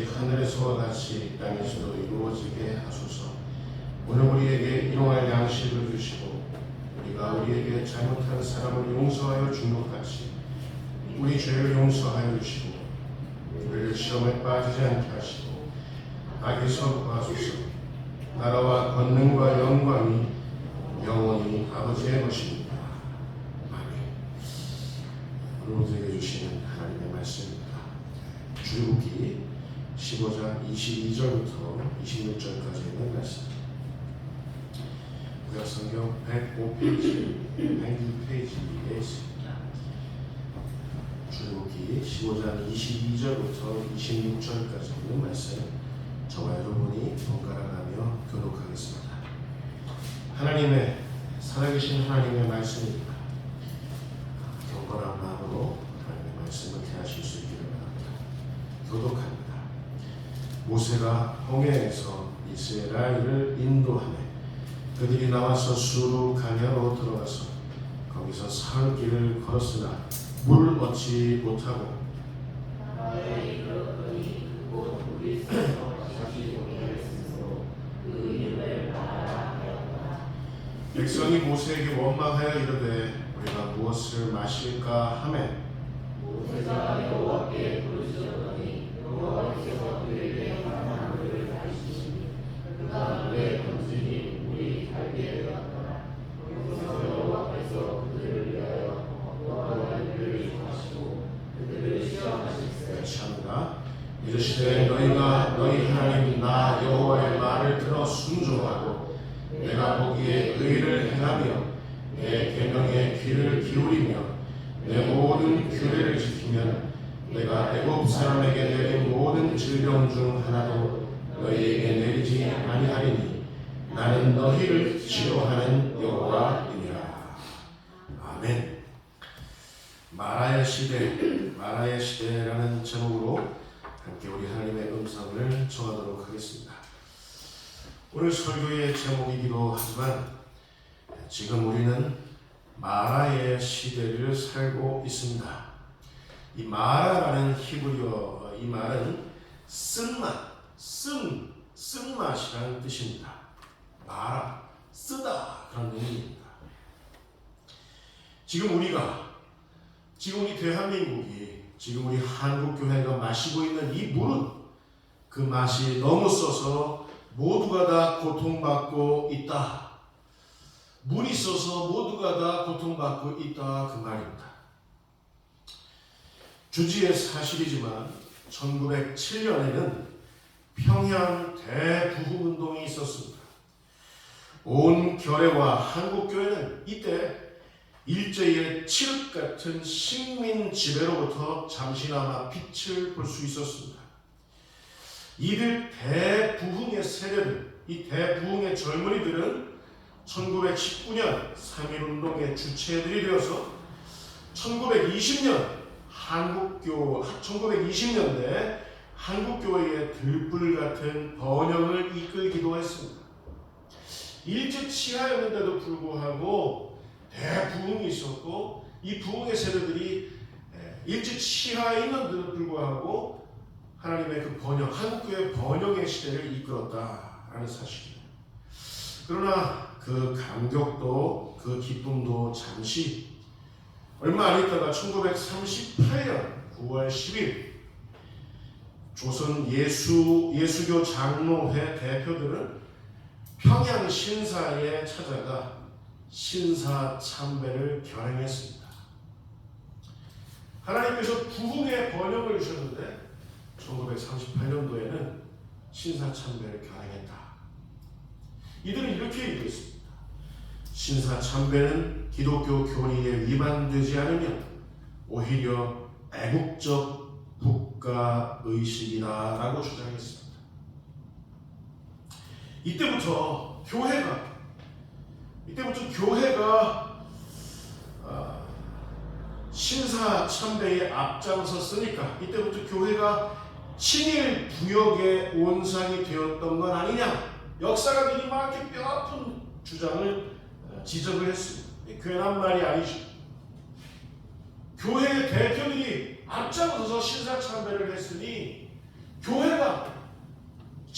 같이 하늘에서와 같이 땅에서도 이루어지게 하소서. 오늘 우리에게 일용할 양식을 주시고 우리가 우리에게 잘못한 사람을 용서하여 준 것 같이 우리 죄를 용서하여 주시고 우리를 시험에 빠지지 않게 하시고 악에서 구하소서. 나라와 권능과 영광이 영원히 아버지의 것입니다. 아멘. 오늘 우리에게 주시는 하나님의 말씀입니다. 출애굽기 15장 22절부터 26절까지 있는 말씀. 구약성경 105페이지, 106페이지에 있습니다. 출애굽기 15장 22절부터 26절까지 있는 말씀, 저와 여러분이 번갈아가며 교독하겠습니다. 하나님의 살아계신 하나님의 말씀입니다. 경건한 마음으로 하나님의 말씀을 대하실 수 있기를 바랍니다. 교독합니다. 모세가 홍해에서 이스라엘을 인도하며 그들이 나와서 수르 강야로 들어가서 거기서 사흘 길을 걸었으나 물을 얻지 못하고 백성이 모세에게 원망하여 이르되 우리가 무엇을 마실까 하매 모세가 여호와께 부르짖었더니 여호와께서 그에게 만나를 가르치시니 그가 물에 던지니 물이 달게 되었더라. 거기서 여호와께서 그들을 위하여 어떠한 일을 행하시고 그들을 시험하실세. 참다. 이르시되 너희가 너희 하나님 나 여호와의 말을 들어 순종하고 내가 보기에 의를 행하며 내 계명에 귀를 기울이며 내 모든 규례를 지키면 내가 애굽 사람에게 내린 모든 질병 중 하나도 너희에게 내리지 아니하리니 나는 너희를 치료하는 여호와이니라. 아멘. 마라의 시대라는 제목으로 함께 우리 하나님의 음성을 정하도록 하겠습니다. 오늘 설교의 제목이기도 하지만 지금 우리는 마라의 시대를 살고 있습니다. 이 마라라는 히브리어 이 말은 쓴맛이라는 뜻입니다. 마라, 쓰다 그런 의미입니다. 지금 우리 대한민국이 지금 우리 한국교회가 마시고 있는 이 물은 그 맛이 너무 써서 모두가 다 고통받고 있다. 물이 있어서 모두가 다 고통받고 있다 그 말입니다. 주지의 사실이지만 1907년에는 평양 대부흥운동이 있었습니다. 온 결의와 한국교회는 이때 일제의 칠흑 같은 식민 지배로부터 잠시나마 빛을 볼 수 있었습니다. 이들 대부흥의 세력들, 이 대부흥의 젊은이들은 1919년 3.1운동의 주체들이 되어서 1920년대 한국교회의 들불 같은 번영을 이끌기도 했습니다. 일제 치하였는데도 불구하고 대부흥이 있었고 이 부흥의 세력들이 일제 치하에 있는데도 불구하고 하나님의 그 번영, 한국교회의 번영의 시대를 이끌었다라는 사실입니다. 그러나 그 감격도 그 기쁨도 잠시 얼마 안 있다가 1938년 9월 10일 조선 예수교 장로회 대표들은 평양 신사에 찾아가 신사참배를 결행했습니다. 하나님께서 부흥의 번영을 주셨는데 1938년도에는 신사참배를 결행했다. 이들은 이렇게 얘기했습니다. 신사참배는 기독교 교리에 위반되지 않으면 오히려 애국적 국가의식이다라고 주장했습니다. 이때부터 교회가 신사참배에 앞장섰으니까 이때부터 교회가 친일 부역의 온상이 되었던 건 아니냐, 역사가들이 막 이렇게 뼈아픈 주장을 지적을 했습니다. 괜한 말이 아니죠. 교회의 대표들이 앞장서서 신사참배를 했으니 교회가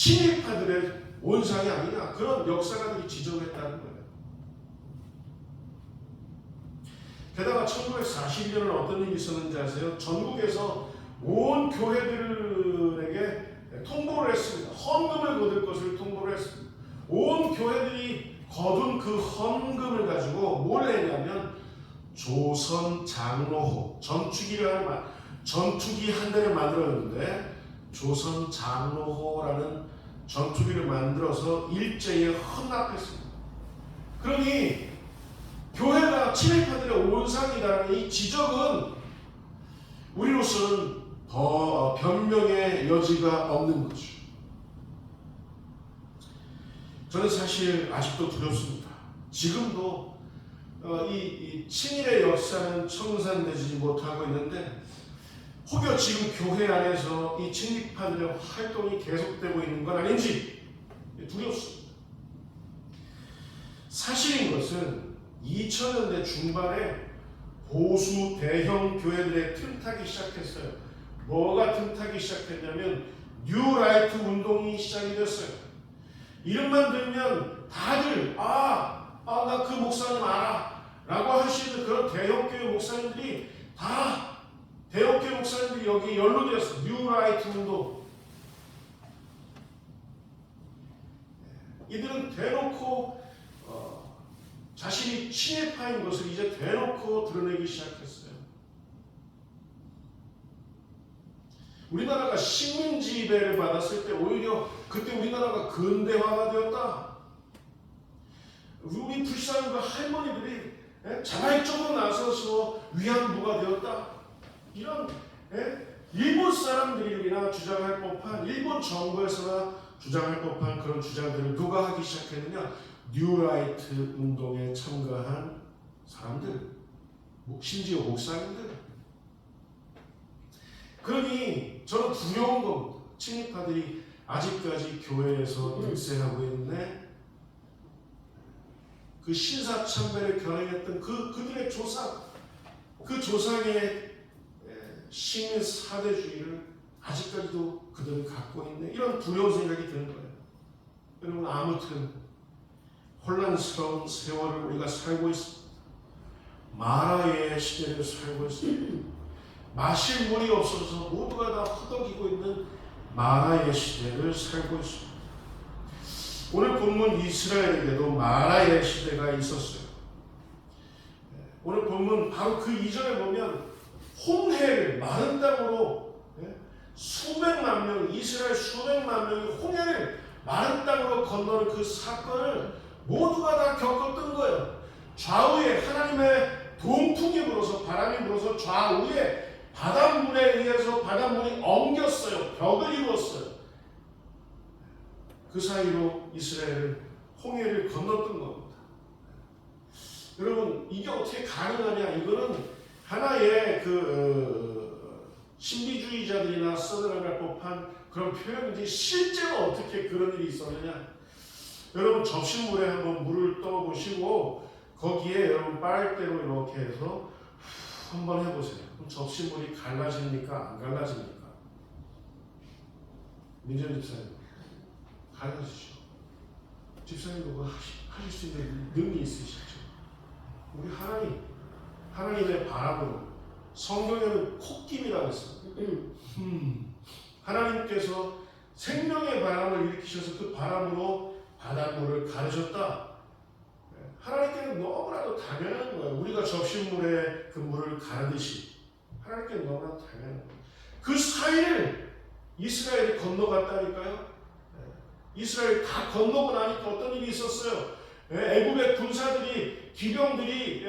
친일파들의 원상이 아니냐, 그런 역사가들이 지적했다는 거예요. 게다가 1941년은 어떤 일이 있었는지 아세요? 전국에서 온 교회들에게 통보를 했습니다. 헌금을 거둘 것을 통보를 했습니다. 온 교회들이 거둔 그 헌금을 가지고 뭘 했냐면 조선 장로호, 전투기 한 대를 만들었는데 조선 장로호라는 전투기를 만들어서 일제에 헌납했습니다. 그러니 교회가 친일파들의 온상이라는 이 지적은 우리로서는 더 변명의 여지가 없는 거죠. 저는 사실 아직도 두렵습니다. 지금도 이 친일의 역사는 청산되지 못하고 있는데 혹여 지금 교회 안에서 이 친일파들의 활동이 계속되고 있는 건 아닌지 두렵습니다. 사실인 것은 2000년대 중반에 보수 대형 교회들의 틈타기 시작했어요. 뭐가 틈타기 시작했냐면 뉴라이트 운동이 시작이 됐어요. 이름만 들면 다들 나 그 목사님 알아 라고 할 수 있는 그런 대형교회 목사님들이 다 대형교회 목사님들이 여기 연루되었어요. 뉴라이트 운동. 이들은 대놓고 자신이 친일파인 것을 이제 대놓고 드러내기 시작했어요. 우리나라가 식민 지배를 받았을 때 오히려 그때 우리나라가 근대화가 되었다. 우리 불쌍한 할머니들이 자발적으로 나서서 위안부가 되었다. 이런 일본 사람들이나 주장할 법한, 일본 정부에서나 주장할 법한 그런 주장들을 누가 하기 시작했느냐? 뉴라이트 운동에 참가한 사람들, 심지어 목사님들. 그러니 저는 두려운 겁니다. 친일파들이 아직까지 교회에서 일생하고 있는데 그 신사참배를 결행했던 그들의 조상, 그 조상의 식민 사대주의를 아직까지도 그들은 갖고 있네. 이런 두려운 생각이 드는 거예요. 여러분, 아무튼 혼란스러운 세월을 우리가 살고 있습니다. 마라의 시대를 살고 있습니다. 마실 물이 없어서 모두가 다 허덕이고 있는 마라의 시대를 살고 있습니다. 오늘 본문 이스라엘에게도 마라의 시대가 있었어요. 오늘 본문 바로 그 이전에 보면 홍해를 마른 땅으로 수백만 명, 이스라엘 수백만 명이 홍해를 마른 땅으로 건너는 그 사건을 모두가 다 겪었던 거예요. 좌우에 하나님의 동풍이 불어서, 바람이 불어서 좌우에 바닷물에 의해서 바닷물이 엉겼어요. 벽을 이루었어요. 그 사이로 이스라엘은 홍해를 건넜던 겁니다. 여러분, 이게 어떻게 가능하냐? 이거는 하나의 신비주의자들이나 써들어갈 법한 그런 표현인지 실제로 어떻게 그런 일이 있었느냐? 여러분, 접시물에 한번 물을 떠보시고 거기에 여러분 빨대로 이렇게 해서 한번 해보세요. 그럼 접시물이 갈라집니까? 안 갈라집니까? 민전 집사님, 갈라지죠. 집사님 그거 하실 수 있는 능력이 있으시죠. 우리 하나님의 바람으로, 성경에는 콧김이라고 했습니다. 하나님께서 생명의 바람을 일으키셔서 그 바람으로 바닷물을 가르셨다. 하나님께는 너무나도 당연한 거예요. 우리가 접시물에 그 물을 가르듯이 하나님께는 너무나도 당연한 거예요. 그 사이를 이스라엘이 건너갔다니까요. 이스라엘 다 건너고 나니까 어떤 일이 있었어요. 애굽의 군사들이, 기병들이,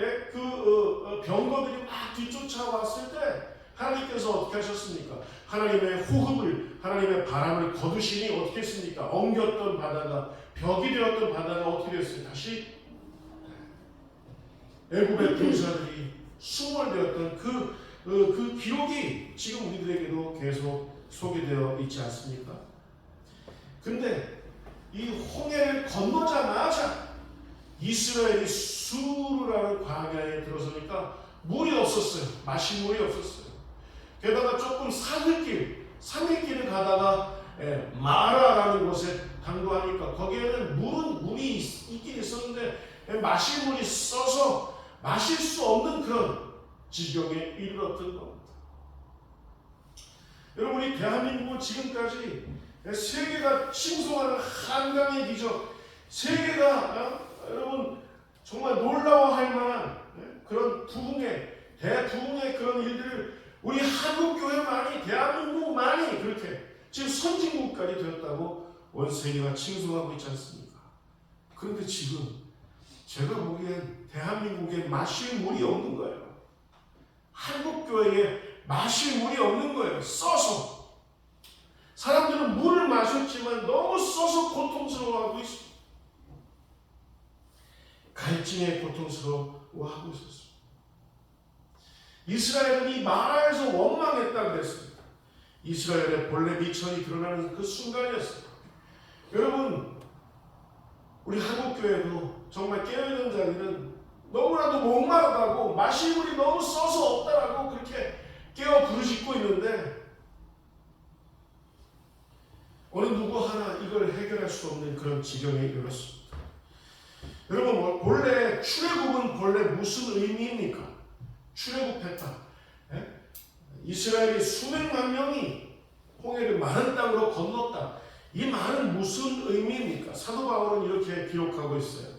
병거들이 막 뒤쫓아왔을 때 하나님께서 어떻게 하셨습니까? 하나님의 호흡을, 하나님의 바람을 거두시니 어떻게 했습니까? 엉겼던 바다가, 벽이 되었던 바다가 어떻게 됐어요? 다시 애굽의 군사들이 수몰되었던 그 기록이 지금 우리들에게도 계속 소개되어 있지 않습니까? 근데 이 홍해를 건너자마자 이스라엘이 수르라는 광야에 들어서니까 물이 없었어요. 마실 물이 없었어요. 게다가 조금 산길을 가다가 마라라는 곳에 당도하니까 거기에는 물이 있긴 있었는데 마실 물이 써서 마실 수 없는 그런 지경에 이르렀던 겁니다. 여러분, 우리 대한민국은 지금까지 세계가 칭송하는 한강의 기적, 세계가 여러분 정말 놀라워할 만한 그런 대부흥의 그런 일들을 우리 한국교회만이, 대한민국만이 그렇게 지금 선진국까지 되었다고 온 세계가 칭송하고 있지 않습니까? 그런데 지금 제가 보기엔 대한민국에 마실 물이 없는 거예요. 한국교회에 마실 물이 없는 거예요. 써서. 사람들은 물을 마셨지만 너무 써서 고통스러워하고 있습니다. 갈증에 고통스러워하고 있었습니다. 이스라엘은 이 마라에서 원망했다고 그랬습니다. 이스라엘의 본래 미천이 드러나는 그 순간이었어요. 여러분, 우리 한국교회도 정말 깨어있는 자들은 너무나도 목마르다고 마실 물이 너무 써서 없다라고 그렇게 깨어 부르짖고 있는데 어느 누구 하나 이걸 해결할 수 없는 그런 지경에 이르렀습니다. 여러분, 본래 출애굽은 본래 무슨 의미입니까? 출애굽했다. 이스라엘이 수백만 명이 홍해를 마른 땅으로 건넜다. 이 말은 무슨 의미입니까? 사도 바울은 이렇게 기록하고 있어요.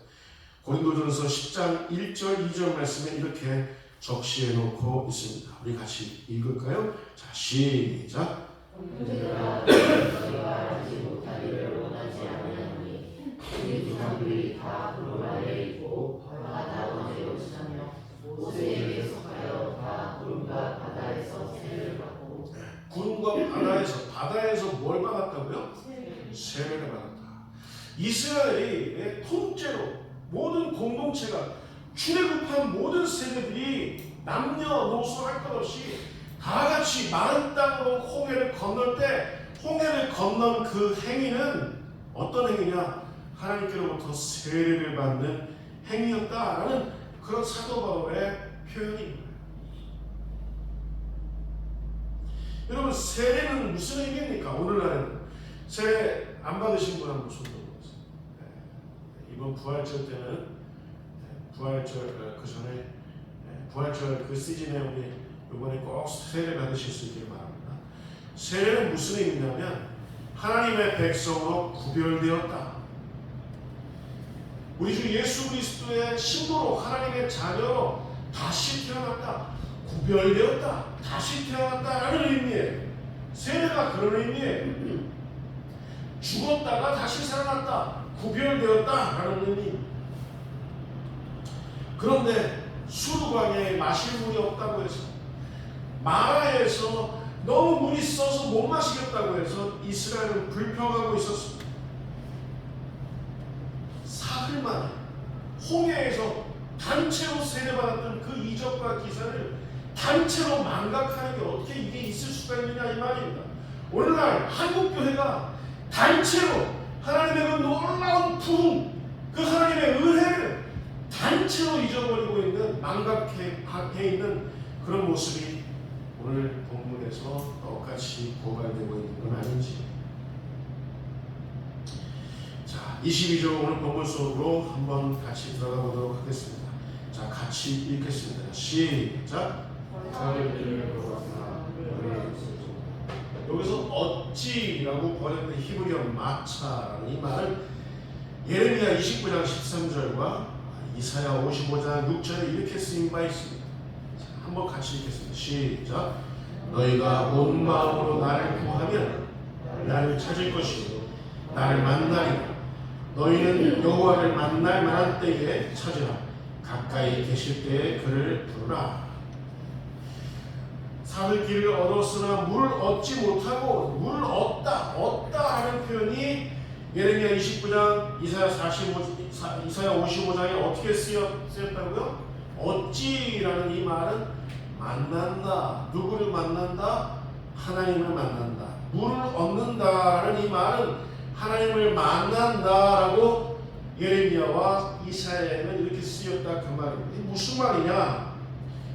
고린도전서 10장 1절 2절 말씀에 이렇게 적시해 놓고 있습니다. 우리 같이 읽을까요? 자, 시작. 형제들아, 너희가 알지 못하기를 원하지 아니하노니 우리 조상들이 다 그런 아래 있고 다 원죄 없으며 모세에게 속하여 다 구름과 바다에서 세례를 받고. 구름과 바다에서 뭘 받았다고요? 세례를 받았다. 이스라엘이 통째로 모든 공동체가 출애굽한 모든 세대들이 남녀노소 할 것 없이 다 같이 마른 땅으로 홍해를 건널 때 홍해를 건넌 그 행위는 어떤 행위냐? 하나님께로부터 세례를 받는 행위였다라는 그런 사도 바울의 표현입니다. 여러분, 세례는 무슨 의미입니까? 오늘날에는 세례 안 받으신 분 한번 손 들어보세요. 이번 부활절 때는 부활절 그 전에 부활절 그 시즌에 우리 이번에 꼭 세례 받으실 수 있기를 바랍니다. 세례는 무슨 의미냐면 하나님의 백성으로 구별되었다. 우리 주 예수 그리스도의 신부로 하나님의 자녀로 다시 태어났다. 구별되었다. 다시 태어났다라는 의미예요. 세례가 그런 의미예요. 죽었다가 다시 살아났다. 구별되었다라는 의미. 그런데 수르광야에 마실 물이 없다고 해서 마라에서 너무 물이 써서 못 마시겠다고 해서 이스라엘은 불평하고 있었습니다. 사흘 만에 홍해에서 단체로 세례받았던 그 이적과 기사를 단체로 망각하는 게 어떻게 이게 있을 수가 있느냐 이 말입니다. 오늘날 한국교회가 단체로 하나님의 그 놀라운 부흥, 그 하나님의 은혜를 단체로 잊어버리고 있는, 망각해 있는 그런 모습이 오늘 본문에서 똑같이 고발되고 있는 건 아닌지. 자, 22절 오늘 본문 속으로 한번 같이 들어가 보도록 하겠습니다. 자, 같이 읽겠습니다. 시작. 여기서 어찌라고 번역된 히브리어 마차라는 이 말은 예레미야 29장 13절과 이사야 55장 6절에 이렇게 쓰인 바 있습니다. 자, 한번 같이 읽겠습니다. 시작. 너희가 온 마음으로 나를 구하면 나를 찾을 것이고 나를 만나리라. 너희는 여호와를 만날 만한 때에 찾으라. 가까이 계실 때에 그를 부르라. 사흘 길을 얻었으나 물을 얻지 못하고 물을 얻다 하는 표현이 예레미야 29장 이사야 55장에 어떻게 쓰였다고요? 어찌라는 이 말은 만난다. 누구를 만난다? 하나님을 만난다. 물을 얻는다라는 이 말은 하나님을 만난다라고 예레미야와 이사야에는 이렇게 쓰였다 그 말입니다. 무슨 말이냐?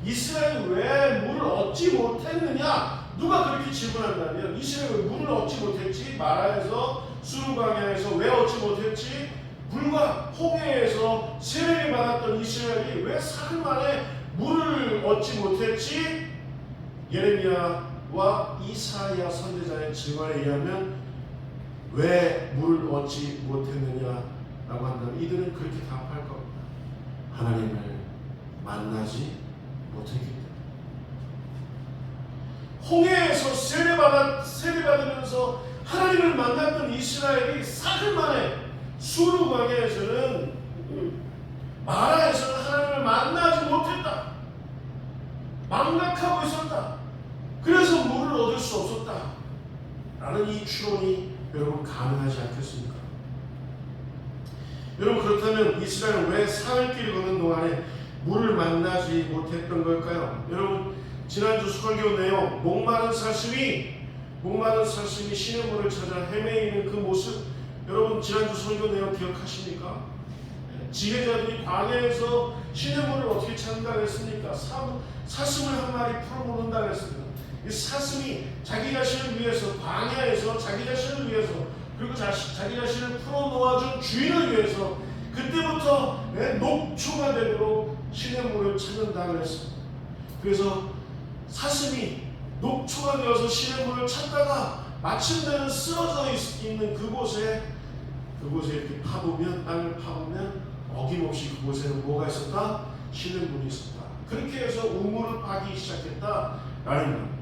이스라엘이 왜 물을 얻지 못했느냐? 누가 그렇게 질문한다면 이스라엘이 왜 물을 얻지 못했지? 마라에서 수르광야에서 왜 얻지 못했지? 불과 홍해에서 세례를 받았던 이스라엘이 왜 사흘 만에 물을 얻지 못했지? 예레미야와 이사야 선지자의 증언에 의하면 왜 물을 얻지 못했느냐라고 한다면 이들은 그렇게 답할 겁니다. 하나님을 만나지 못했기 때문에. 홍해에서 세례받으면서 하나님을 만났던 이스라엘이 사흘 만에 수르광야에서는 마라에서는 하나님을 만나지 못했다. 망각하고 있었다. 그래서 물을 얻을 수 없었다. 라는 이 추론이 여러분 가능하지 않겠습니까? 여러분 그렇다면 이스라엘은 왜 사흘길 걷는 동안에 물을 만나지 못했던 걸까요? 여러분 지난주 설교 내용 목마른 사슴이 시냇물을 찾아 헤매이는 그 모습 여러분 지난주 설교 내용 기억하십니까? 지혜자들이 광야에서 시냇물을 어떻게 찾는다고 했습니까? 사슴을 한 마리 풀어놓는다고 했습니다. 이 사슴이 자기 자신을 위해서 광야에서 자기 자신을 위해서 그리고 자기 자신을 풀어놓아준 주인을 위해서 그때부터 녹초가 되도록 시냇물을 찾는다고 했습니다. 그래서 사슴이 녹초가 되어서 시냇물을 찾다가 마침내는 쓰러져 있는 그곳에 이렇게 파보면 땅을 파보면 어김없이 그곳에는 뭐가 있었다? 시냇물이 있었다. 그렇게 해서 우물을 파기 시작했다라는 겁니다.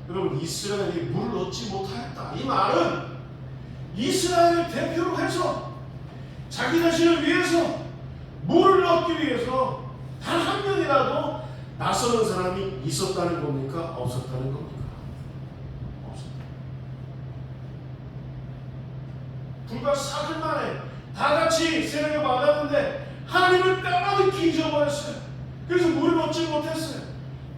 여러분 이스라엘이 물을 얻지 못하였다. 이 말은 이스라엘을 대표로 해서 자기 자신을 위해서 물을 얻기 위해서 단 한 명이라도 나서는 사람이 있었다는 겁니까? 없었다는 겁니까? 없었다. 불과 사흘 만에 다 같이 세례를 받았는데 하나님을 까마득히 잊어버렸어요. 그래서 물을 얻지 못했어요.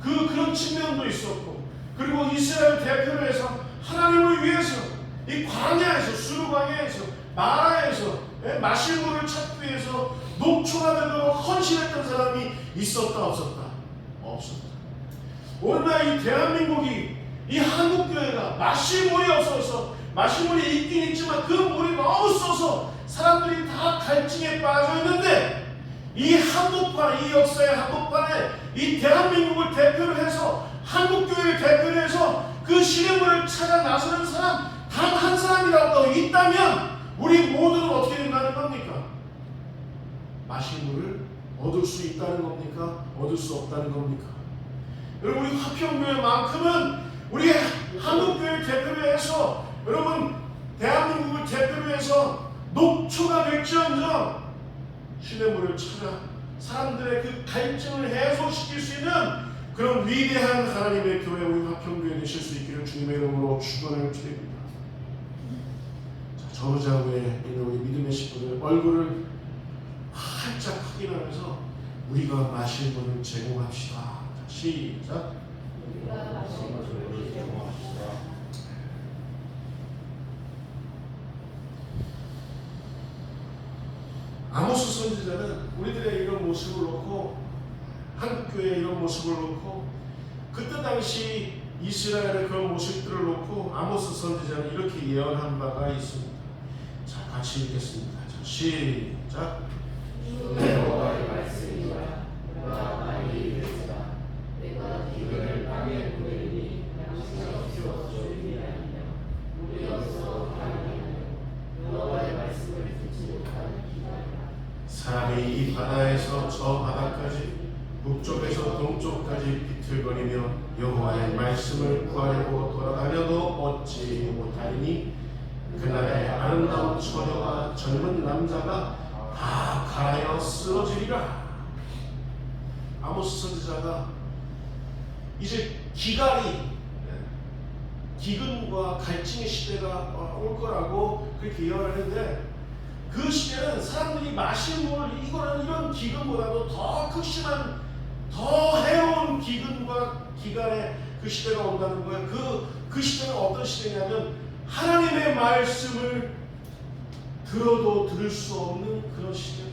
그런 측면도 있었고 그리고 이스라엘 대표로 해서 하나님을 위해서 이 광야에서 수르광야에서 마라에서 마실 물을 찾기 위해서 녹초가 되도록 헌신했던 사람이 있었다 없었다? 없었다. 오늘날 이 대한민국이 이 한국교회가 마실 물이 없어서 마실 물이 있긴 있지만 그 물이 너무 써서 사람들이 다 갈증에 빠져 있는데 이 한복판 이 역사의 한복판에 이 대한민국을 대표로 해서 한국교회를 대표로 해서 그 시냇물을 찾아 나서는 사람 단 한 사람이라도 있다면 우리 모두는 어떻게 된다는 겁니까? 마실 물을 얻을 수 있다는 겁니까? 얻을 수 없다는 겁니까? 여러분 우리 화평교회만큼은 우리 한국교회를 대표로 해서 여러분 대한민국을 대표로 해서 녹초가 될지언정 시냇물을 찾아 사람들의 그 갈증을 해소시킬 수 있는 그런 위대한 하나님의 교회 우리 화평교회 되실 수 있기를 주님의 이름으로 축원을 드립니다. 정우장에 있는 우리 믿음의 식구들 얼굴을 활짝 확인하면서 우리가 마실 물을 제공합시다. 시작. 우리가 마실 물을 제공합시다. 아모스 선지자는 우리들의 이런 모습을 놓고 한국교회의 이런 모습을 놓고 그때 당시 이스라엘의 그런 모습들을 놓고 아모스 선지자는 이렇게 예언한 바가 있습니다. 자, 같이 읽겠습니다. 자, 시작. 주의 여호와의 말씀이라 내가 많이 이르리라 내가 기근을 땅에 보내리니 양식이 없어 주님이 아니냐 물이 없어 하나님 여호와의 말씀을 듣지 못하는 기다리라. 사람이 이 바다에서 저 바다까지 북쪽에서 동쪽까지 비틀거리며 여호와의 말씀을 구하려고 돌아다녀도 얻지 못하리니 그날에 아름다운 처녀와 젊은 남자가 다 가라여 쓰러지리라. 아모스 선지자가 이제 기근과 갈증의 시대가 올 거라고 그렇게 예언하는데 그 시대는 사람들이 마실 물을 이런 기근보다도 더 극심한 더 해로운 기근과 기간의 그 시대가 온다는 거예요. 그 시대는 어떤 시대냐면 하나님의 말씀을 들어도 들을 수 없는 그런 시대.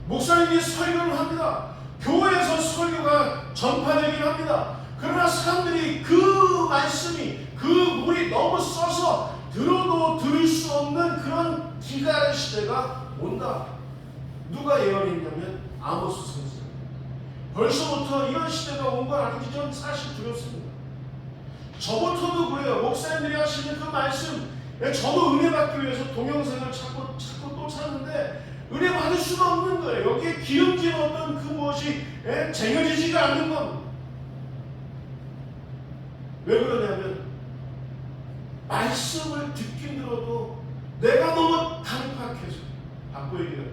목사님이 설교를 합니다. 교회에서 설교가 전파되긴 합니다. 그러나 사람들이 그 말씀이 그 물이 너무 써서 들어도 들을 수 없는 그런 기가의 시대가 온다. 누가 예언했냐면 아모스 선생. 벌써부터 이런 시대가 온 걸 알기 전 사실 두렵습니다. 저부터도 그래요. 목사님들이 하시는 그 말씀, 저도 은혜 받기 위해서 동영상을 찾고 또 찾는데 은혜 받을 수가 없는 거예요. 여기에 기름진 어떤 그 무엇이 쟁여지지가 않는 겁니다. 왜 그러냐면 말씀을 듣긴 들어도 내가 너무 단팍해서 바꿔 얘기해요.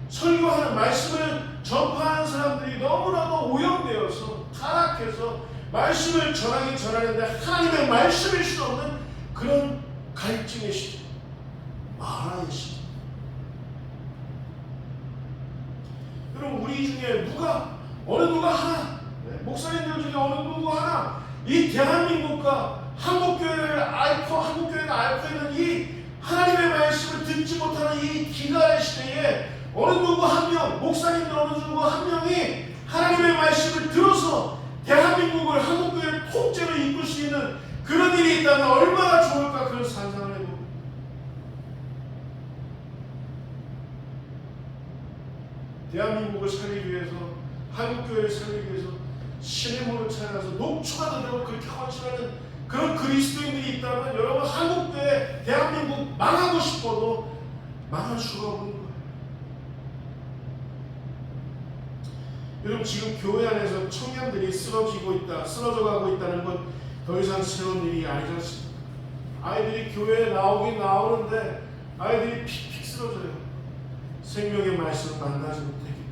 설교하는 말씀을 전파하는 사람들이 너무나도 오염되어서 타락해서 말씀을 전하는데 하나님의 말씀일 수 없는 그런 갈증의 시대, 마라의 시대. 여러분, 우리 중에 어느 누가 하나, 목사님들 중에 어느 누구 하나 이 대한민국과 한국교회가 앓고 있는 이 하나님의 말씀을 듣지 못하는 이 기가의 시대에 어느 누구 한 명, 목사님들 어느 누구 한 명이 하나님의 말씀을 들어서 대한민국을 한국교회를 통째로 이끌 수 있는 그런 일이 있다면 얼마나 좋을까. 그런 상상을 해봅니다. 대한민국을 살리기 위해서, 한국교회를 살리기 위해서 신의 문을 찾아서 녹초가 되도록 그렇게 헌신하는 그런 그리스도인들이 있다면 여러분, 한국교회, 대한민국 망하고 싶어도 망할 수가 없는 거예요. 여러분, 지금 교회 안에서 청년들이 쓰러져 가고 있다는 건 더 이상 새로운 일이 아니지 않습니까? 아이들이 교회에 나오긴 나오는데 아이들이 픽픽 쓰러져요. 생명의 말씀을 만나지 못하기 때문에.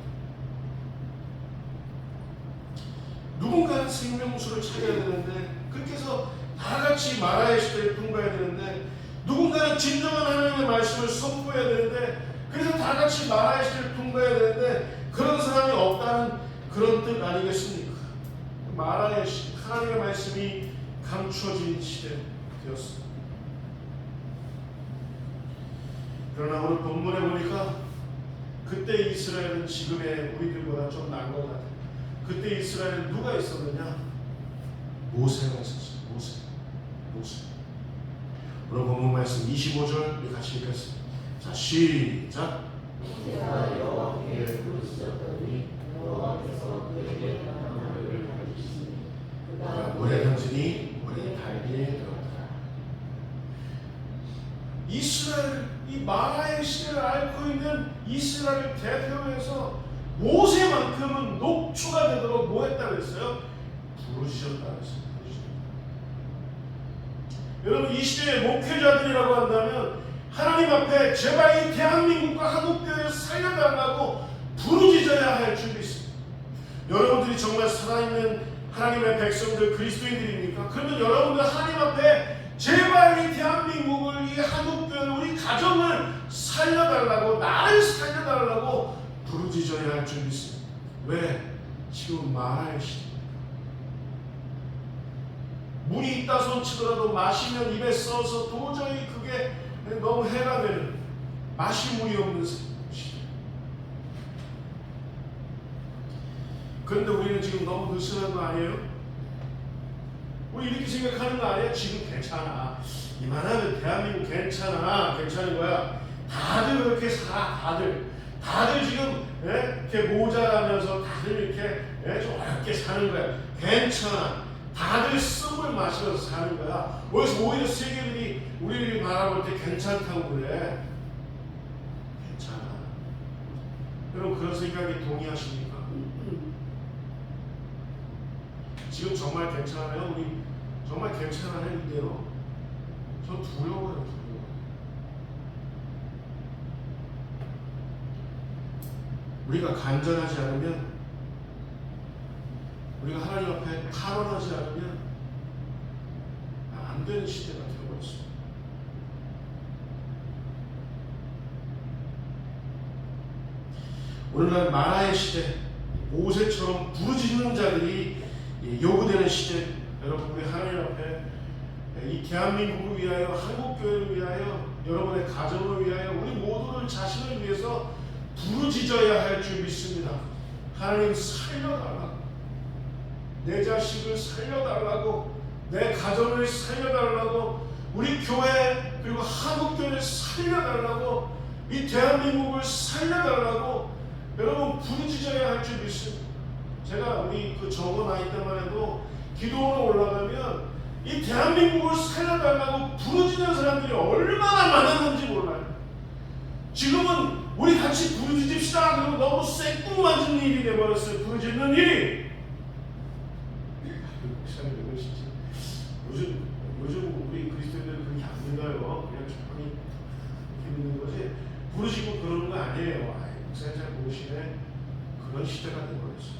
누군가는 생명수를 찾아야 되는데, 그렇게 해서 다 같이 마라의 시대를 통과해야 되는데, 누군가는 진정한 하나님의 말씀을 선포해야 되는데, 그래서 다 같이 마라의 시대를 통과해야 되는데, 그런 사람이 없다는 그런 뜻 아니겠습니까? 마라의 시대, 하나님의 말씀이 감추어진 시대 되었습니다. 그러나 오늘 본문에 보니까 그때 이스라엘은 지금의 우리들보다 좀 나은 것 같아요. 그때 이스라엘은 누가 있었느냐? 모세가 있었어요. 모세. 오늘 본문 말씀 25절 같이 읽겠습니다. 자, 시작. 모세가 여호와께 부르짖었더니 여호와께서 그에게 만나를 가르치시니 그가 물에 던지니 물에 달게 되었다. 이스라엘, 이 마라의 시대를 앓고 있는 이스라엘 대표에서 모세만큼은 녹초가 되도록 뭐 했다고 했어요? 부르짖었다고 했어요. 여러분, 이 시대의 목회자들이라고 한다면 하나님 앞에 제발 이 대한민국과 한국교회를 살려달라고 부르짖어야 할 줄이 있습니다. 여러분들이 정말 살아있는 하나님의 백성들, 그리스도인들입니까? 그러면 여러분들 하나님 앞에 제발 이 대한민국을, 이 한국교회를, 우리 가정을 살려달라고, 나를 살려달라고 부르짖어야 할 줄이 있습니다. 왜? 지금 마라의 시대. 물이 있다 손 치더라도 마시면 입에 써서 도저히 그게 너무 해가 되는, 마실 물이 없는 시대. 그런데 우리는 지금 너무 느슨한 거 아니에요? 우리 이렇게 생각하는 거 아니에요? 지금 괜찮아. 이만하면 대한민국 괜찮은 거야. 다들 그렇게 살아. 다들 지금 이렇게 모자라면서 다들 이렇게 좀 어렵게 사는 거야. 괜찮아. 다들 씀을 마시면서 사는 거야. 그래서 오히려 세계들이 우리를 바라볼 때 괜찮다고 그래. 괜찮아. 여러분, 그런 생각에 동의하십니까? 지금 정말 괜찮아요? 우리 정말 괜찮아요? 이대로? 전 두려워요. 우리가 간절하지 않으면, 우리가 하나님 앞에 탄원하지 않으면 안 되는 시대가 되어버렸습니다. 오늘날 마라의 시대, 모세처럼 부르짖는 자들이 요구되는 시대, 여러분, 우리 하나님 앞에 이 대한민국을 위하여, 한국교회를 위하여, 여러분의 가정을 위하여, 우리 모두를 자신을 위해서 부르짖어야 할 줄 믿습니다. 하나님 살려달라고, 내 자식을 살려달라고, 내 가정을 살려달라고, 우리 교회 그리고 한국교회를 살려달라고, 이 대한민국을 살려달라고 여러분 부르짖어야 할 줄 믿습니다. 제가 우리 그 적은 나이 때만 해도 기도원에 올라가면 이 대한민국을 살려달라고 부르짖는 사람들이 얼마나 많았는지 몰라요. 지금은 우리 같이 부르짖읍시다 그러면 너무 쌩뚱맞은 일이 돼버렸어요. 부르짖는 일이. 목사님 왜 그러시지? 요즘 우리 그리스도인들은 그렇게 안 믿어요. 그냥 조용히 이렇게 믿는 거지 부르짖고 그러는 거 아니에요. 목사님 잘 모르시네. 그런 시대가 돼버렸어요.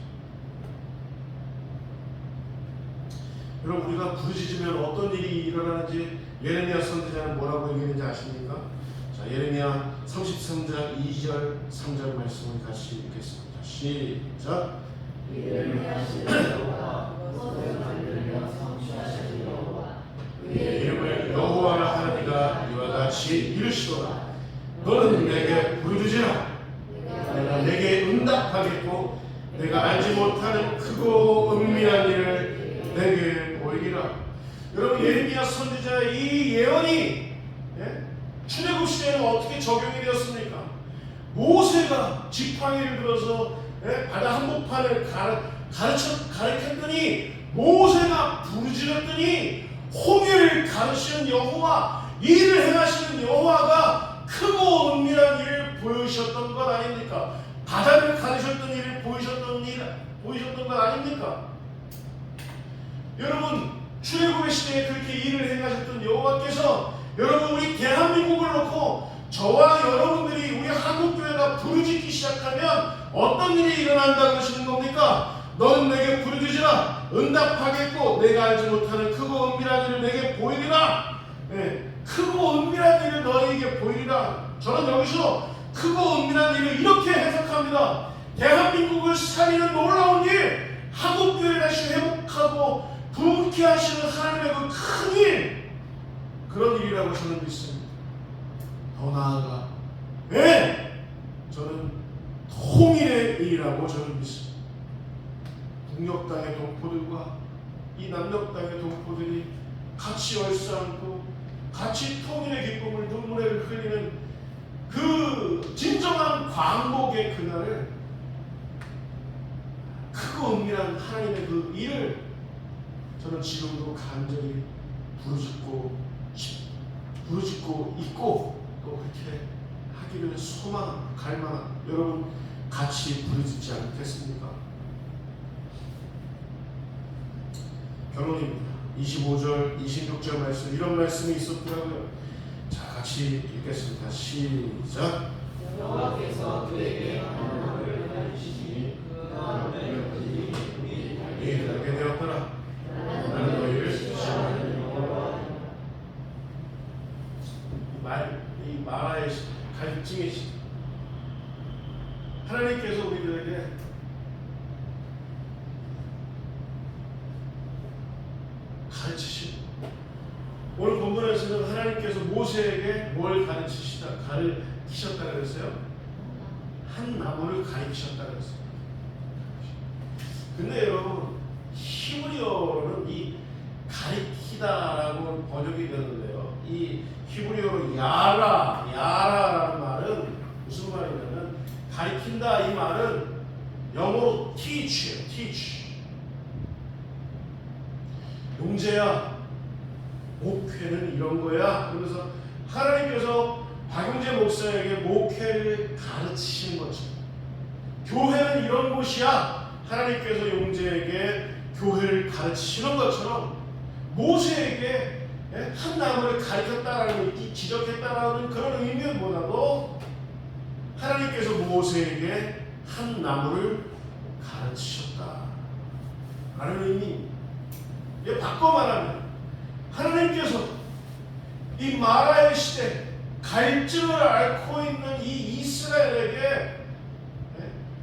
여러분, 우리가 부르짖으면 어떤 일이 일어나는지 예레미야 선지자는 뭐라고 얘기했는지 아십니까? 자, 예레미야 33장 2절 3절 말씀을 같이 읽겠습니다. 시작. 이름을 여호와라 하느니가 이와 같이 이르시도다. 너는 내게 부르짖으라. 내가 내게 응답하겠고 내가 알지 못하는 크고 은밀한 일을 내게 보이리라. 여러분, 예레미야 선지자의 이 예언이 출애굽 시대에는 어떻게 적용이 되었습니까? 모세가 지팡이를 들어서 바다 한복판을 가르쳤더니 모세가 부르짖었더니 홍해를 가르치는 여호와, 일을 행하시는 여호와가 크고 은밀한 일을 보이셨던 것 아닙니까? 바다를 가르쳤던 일을 보이셨던 것 아닙니까? 여러분, 출애굽의 시대에 그렇게 일을 행하셨던 여호와께서 여러분 우리 대한민국을 놓고 저와 여러분들이 우리 한국교회가 부르짖기 시작하면 어떤 일이 일어난다고 하시는 겁니까? 너는 내게 부르짖으라. 응답하겠고 내가 알지 못하는 크고 은밀한 일을 내게 보이리라. 크고 은밀한 일을 너에게 보이리라. 저는 여기서 크고 은밀한 일을 이렇게 해석합니다. 대한민국을 살리는 놀라운 일, 한국교회를 다시 회복하고 부흥케 하시는 하나님의 그 큰 일, 그런 일이라고 저는 믿습니다. 더 나아가 저는 통일의 일이라고 저는 믿습니다. 북녘 땅의 동포들과 이 남녘 땅의 동포들이 같이 얼싸안고 같이 통일의 기쁨을 눈물을 흘리는 그 진정한 광복의 그날을, 크고 은밀한 하나님의 그 일을 저는 지금도 간절히 부르짖고 있고 또 그렇게 하기를 소망, 갈망, 여러분 같이 부르짖지 않겠습니까? 결론입니다. 25절, 26절 말씀, 이런 말씀이 있었더라고요. 자, 같이 읽겠습니다. 시작. 여호와께서 그에게 언어를 가르치시니 그 언어를 그들이 알게 되었더라. 나는 너희를 시험하는 여호와. 이 마라의 갈증의 시대, 하나님께서 우리들에게 가르치시고, 오늘 본문에서는 하나님께서 모세에게 뭘 가르치셨다 그랬어요? 한 나무를 가르치셨다 그랬어요. 근데 여러분, 히브리어로는 이 가리키다라고 번역이 되는데요. 이 히브리어로 야라라는 말은 무슨 말이냐면 가리킨다, 이 말은 영어로 teach예요. teach. 용재야, 목회는 이런 거야. 그래서 하나님께서 박용재 목사에게 목회를 가르치신 거죠. 교회는 이런 곳이야. 하나님께서 용재에게 교회를 가르치시는 것처럼 모세에게 한 나무를 가르쳤다라는, 지적했다라는 그런 의미보다도 하나님께서 모세에게 한 나무를 가르치셨다라는 의미. 바꿔 말하면 하나님께서 이 마라의 시대 갈증을 앓고 있는 이 이스라엘에게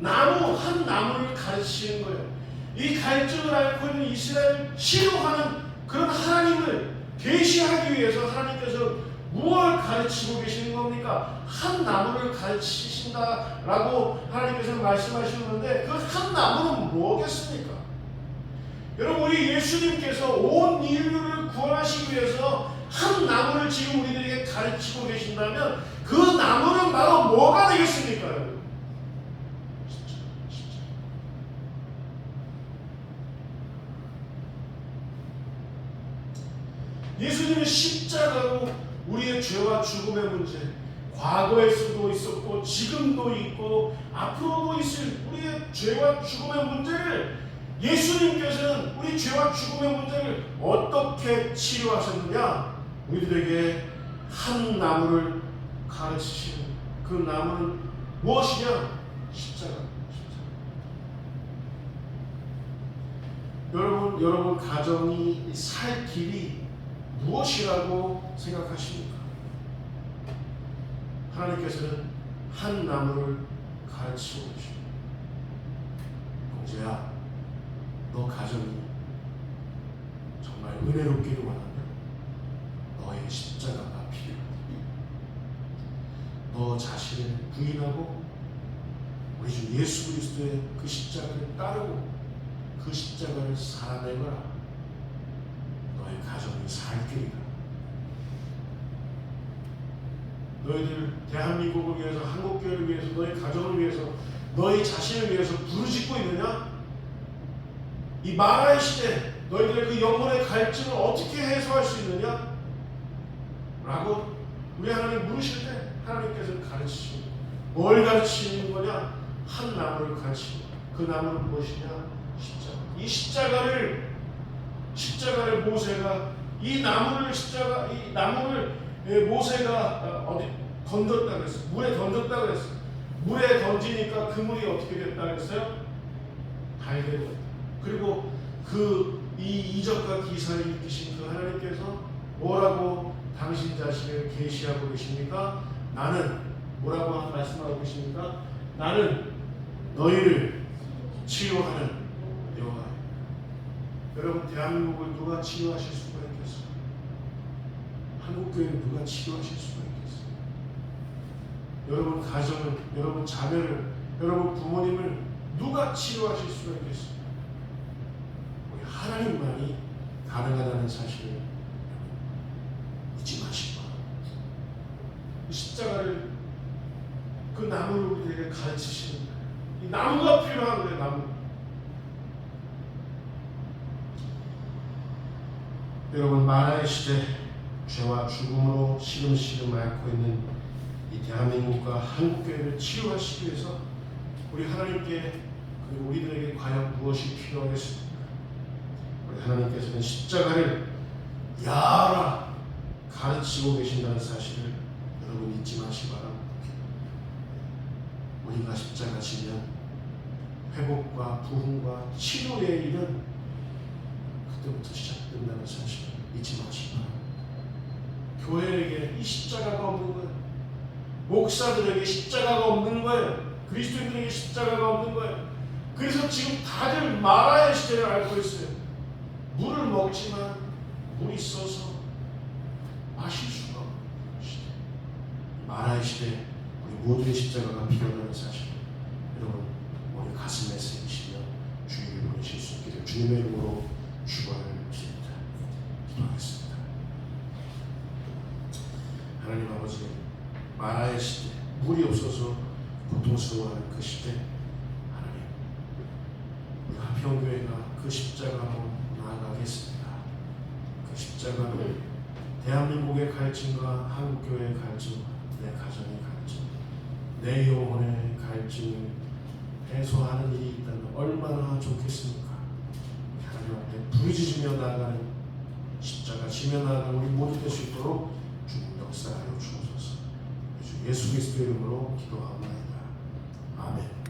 한 나무를 가르치는 거예요. 이 갈증을 앓고 있는 이스라엘을 치료하는 그런 하나님을 계시하기 위해서 하나님께서 무엇을 가르치고 계시는 겁니까? 한 나무를 가르치신다라고 하나님께서 말씀하시는데 그 한 나무는 뭐겠습니까? 여러분, 우리 예수님께서 온 인류를 구원하시기 위해서 한 나무를 지금 우리들에게 가르치고 계신다면 그 나무는 바로 뭐가 되겠습니까? 여러분? 진짜. 예수님은 십자가로 우리의 죄와 죽음의 문제, 과거에서도 있었고 지금도 있고 앞으로도 있을 우리의 죄와 죽음의 문제를 예수님께서는 우리 죄와 죽음의 문제를 어떻게 치료하셨느냐? 우리들에게 한 나무를 가르치시는 그 나무는 무엇이냐? 십자가. 여러분 가정이 살 길이 무엇이라고 생각하십니까? 하나님께서는 한 나무를 가르치고 계십니다. 동재야, 너 가정이 정말 은혜롭기를 원하면 너의 십자가가 필요하다. 너 자신을 부인하고 우리 주 예수 그리스도의 그 십자가를 따르고 그 십자가를 살아내거라. 너의 가정이 살 길이다. 너희들 대한민국을 위해서, 한국교회를 위해서, 너희 가정을 위해서, 너희 자신을 위해서 부르짖고 있느냐? 이 마라의 시대 너희들의 그 영혼의 갈증을 어떻게 해소할 수 있느냐? 라고 우리 하나님 물으실 때 하나님께서 가르치시는 뭘 가르치는 거냐? 한 나무를 가르치고 그 나무는 무엇이냐? 십자가. 이 십자가를 모세가 이 나무를 모세가 어디 던졌다 그랬어요. 물에 던졌다 그랬어요. 물에 던지니까 그 물이 어떻게 됐다 그랬어요? 달게 됐다. 그리고 이 이적과 기사를 일으키신 그 하나님께서 뭐라고 당신 자신을 계시하고 계십니까? 나는 뭐라고 말씀하고 계십니까? 나는 너희를 치료하는 여호와야. 여러분, 대한민국을 누가 치료하실 수가 있겠어요? 한국교회를 누가 치료하실 수가 있겠어요? 여러분 가정을, 여러분 자녀를, 여러분 부모님을 누가 치료하실 수가 있겠어요? 우리 하나님만이 가능하다는 사실을 잊지 마시고 십자가를 그 나무를 우리에게 가르치시는 이 나무가 필요한 거예요. 나무. 여러분, 마라의 시대 죄와 죽음으로 시름시름 앓고 있는 이 대한민국과 한국교회를 치유하시기 위해서 우리 하나님께 그리고 우리들에게 과연 무엇이 필요하겠습니까? 우리 하나님께서는 십자가를 야라 가르치고 계신다는 사실을 여러분 잊지 마시기 바랍니다. 우리가 십자가 지면 회복과 부흥과 치료의 일은 그때부터 시작된다는 사실을 잊지 마시기 바랍니다. 교회에게 이 십자가가 없는 거예요. 목사들에게 십자가가 없는 거예요. 그리스도인들에게 십자가가 없는 거예요. 그래서 지금 다들 마라의 시대를 앓고 있어요. 물을 먹지만 물이 써서 마실 수가 없는 시대. 마라의 시대, 우리 모두의 십자가가 필요하다는 사실 여러분 우리 가슴에 새기시며 주님을 보내실 수 있기를 주님의 이름으로 축원을 드립니다. 기도하겠습니다. 하나님 아버지, 마라의 시대, 물이 없어서 고통스러워하는 그 시대, 하나님, 우리 화평교회가 그 십자가로 나아가겠습니다. 그 십자가를 대한민국의 갈증과 한국교회의 갈증, 내 가정의 갈증, 내 영혼의 갈증을 해소하는 일이 있다면 얼마나 좋겠습니까? 하나님 앞에 부르짖으며 나아가는 십자가 지며 나아가는 우리 모두 될 수 있도록 주님 역사하여 주옵소서. 예수 그리스도의 이름으로 기도하옵나이다. 아멘.